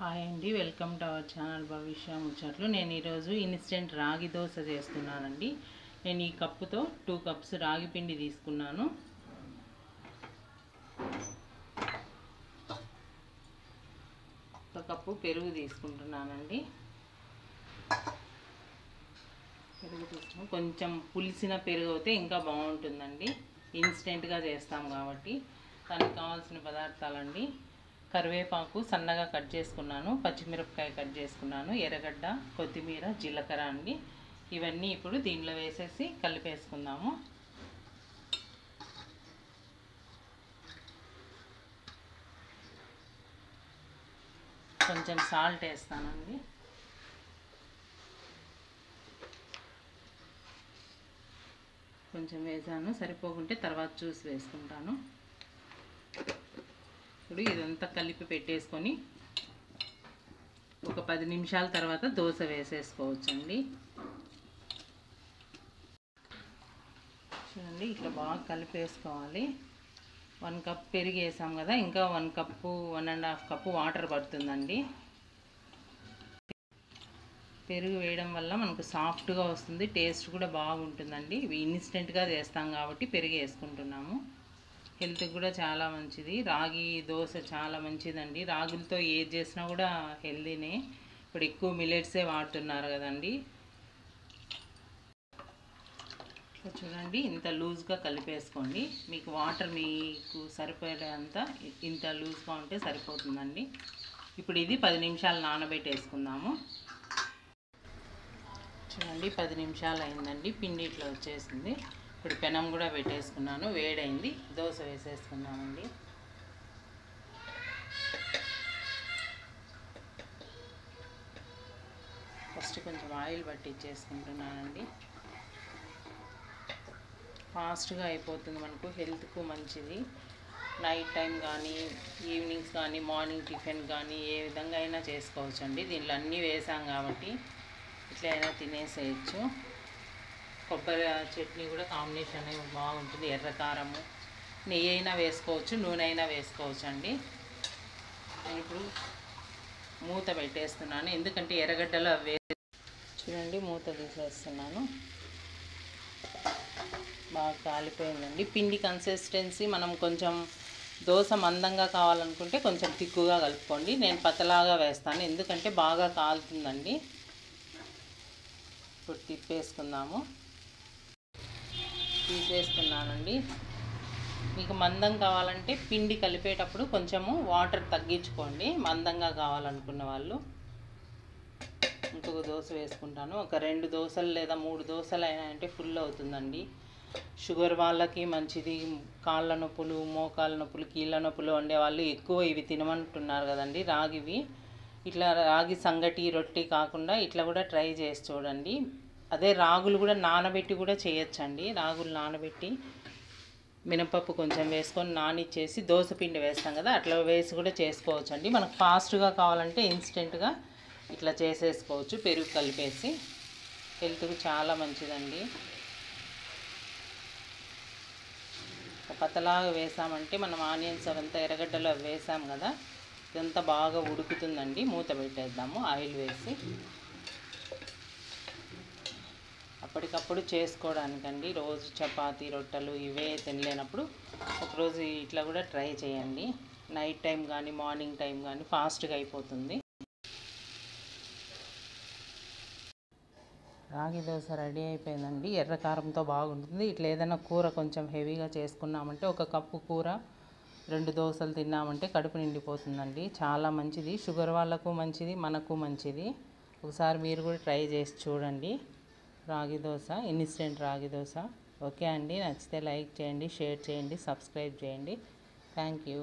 Hi అండి, welcome to our channel భవిష్య ముచ్చట్లు. నేను ఈరోజు ఇన్స్టెంట్ రాగి దోశ చేస్తున్నానండి. నేను ఈ కప్పుతో 2 కప్స్ రాగి పిండి తీసుకున్నాను. ఒక కప్పు పెరుగు తీసుకుంటున్నానండి. పెరుగు తీసుకుని కొంచెం పులిసిన పెరుగు అయితే ఇంకా బాగుంటుందండి. ఇన్స్టెంట్గా చేస్తాం కాబట్టి. దానికి కావాల్సిన పదార్థాలండి: కరివేపాకు సన్నగా కట్ చేసుకున్నాను, పచ్చిమిరపకాయ కట్ చేసుకున్నాను, ఎర్రగడ్డ, కొత్తిమీర, జీలకర్ర అండి. ఇవన్నీ ఇప్పుడు దీనిలో వేసేసి కలిపేసుకుందాము. కొంచెం సాల్ట్ వేస్తానండి. కొంచెం వేసాను, సరిపోకుంటే తర్వాత చూసి వేసుకుంటాను. ఇప్పుడు ఇదంతా కలిపి పెట్టేసుకొని ఒక 10 నిమిషాల తర్వాత దోశ వేసేసుకోవచ్చండి. చూడండి, ఇట్లా బాగా కలిపేసుకోవాలి. 1 కప్ పెరుగు వేసాం కదా, ఇంకా 1 కప్పు 1.5 కప్పు వాటర్ పడుతుందండి. పెరుగు వేయడం వల్ల మనకు సాఫ్ట్గా వస్తుంది, టేస్ట్ కూడా బాగుంటుందండి. ఇవి ఇన్స్టెంట్గా చేస్తాం కాబట్టి పెరుగు వేసుకుంటున్నాము. హెల్త్కి కూడా చాలా మంచిది. రాగి దోశ చాలా మంచిదండి. రాగులతో ఏది చేసినా కూడా హెల్తీనే. ఇప్పుడు ఎక్కువ మిల్లెట్సే వాడుతున్నారు కదండి. ఇట్లా చూడండి, ఇంత లూజ్గా కలిపేసుకోండి. మీకు వాటర్ మీకు సరిపోయేంత ఇంత లూజ్గా ఉంటే సరిపోతుందండి. ఇప్పుడు ఇది 10 నిమిషాలు నానబెట్టేసుకుందాము. చూడండి, 10 నిమిషాలు అయిందండి. పిండి ఇట్లా వచ్చేసింది. ఇప్పుడు పెనం కూడా పెట్టేసుకున్నాను, వేడైంది. దోశ వేసేసుకున్నామండి. ఫస్ట్ కొంచెం ఆయిల్ పట్టించేసుకుంటున్నానండి. ఫాస్ట్గా అయిపోతుంది, మనకు హెల్త్కు మంచిది. నైట్ టైం కానీ, ఈవినింగ్స్ కానీ, మార్నింగ్ టిఫిన్ కానీ ఏ విధంగా అయినా చేసుకోవచ్చండి. దీనిలో అన్నీ వేసాం కాబట్టి ఇట్లా అయినా తినేసేయచ్చు. కొబ్బరి చట్నీ కూడా కాంబినేషన్ బాగుంటుంది. ఎర్రకారము, నెయ్యి అయినా వేసుకోవచ్చు, నూనె అయినా వేసుకోవచ్చు అండి. నేను ఇప్పుడు మూత పెట్టేస్తున్నాను, ఎందుకంటే ఎర్రగడ్డలు అవి చూడండి. మూత తీసేస్తున్నాను. బాగా కాలిపోయిందండి. పిండి కన్సిస్టెన్సీ మనం కొంచెం దోశ మందంగా కావాలనుకుంటే కొంచెం తిక్కుగా కలుపుకోండి. నేను పతలాగా వేస్తాను, ఎందుకంటే బాగా కాలుతుందండి. ఇప్పుడు తిప్పేసుకుందాము. తీసేస్తున్నానండి. మీకు మందం కావాలంటే పిండి కలిపేటప్పుడు కొంచెము వాటర్ తగ్గించుకోండి, మందంగా కావాలనుకున్న వాళ్ళు. ఇంకొక దోశ వేసుకుంటాను. ఒక 2 దోశలు లేదా 3 దోశలు అయినా అంటే ఫుల్ అవుతుందండి. షుగర్ వాళ్ళకి మంచిది. కాళ్ళ నొప్పులు, మోకాళ్ళ నొప్పులు, కీళ్ళ నొప్పులు ఉండేవాళ్ళు ఎక్కువ ఇవి తినమంటున్నారు కదండి, రాగివి. ఇట్లా రాగి సంగటి, రొట్టి కాకుండా ఇట్లా కూడా ట్రై చేసి చూడండి. అదే రాగులు కూడా నానబెట్టి కూడా చేయొచ్చండి. రాగులు నానబెట్టి మినపప్పు కొంచెం వేసుకొని నానిచ్చేసి దోశ పిండి వేస్తాం కదా, అట్లా వేసి కూడా చేసుకోవచ్చు అండి. మనకు ఫాస్ట్గా కావాలంటే ఇన్స్టెంట్గా ఇట్లా చేసేసుకోవచ్చు. పెరుగు కలిపేసి హెల్త్కి చాలా మంచిదండి. పతలాగా వేసామంటే మనం ఆనియన్స్ అవంతా ఎర్రగడ్డలు అవి వేసాం కదా, ఇదంతా బాగా ఉడుకుతుందండి. మూత పెట్టేద్దాము ఆయిల్ వేసి. అప్పటికప్పుడు చేసుకోవడానికండి. రోజు చపాతీ, రొట్టెలు ఇవే తినలేనప్పుడు ఒకరోజు ఇట్లా కూడా ట్రై చేయండి. నైట్ టైం కానీ, మార్నింగ్ టైం కానీ ఫాస్ట్గా అయిపోతుంది. రాగి దోశ రెడీ అయిపోయిందండి. ఎర్రకారంతో బాగుంటుంది. ఇట్లా ఏదైనా కూర కొంచెం హెవీగా చేసుకున్నామంటే, ఒక కప్పు కూర 2 దోశలు తిన్నామంటే కడుపు నిండిపోతుందండి. చాలా మంచిది. షుగర్ వాళ్ళకు మంచిది, మనకు మంచిది. ఒకసారి మీరు కూడా ట్రై చేసి చూడండి. రాగి దోశ, ఇన్స్టెంట్ రాగి దోశ. ఓకే అండి, నచ్చితే లైక్ చేయండి, షేర్ చేయండి, సబ్స్క్రైబ్ చేయండి. Thank you.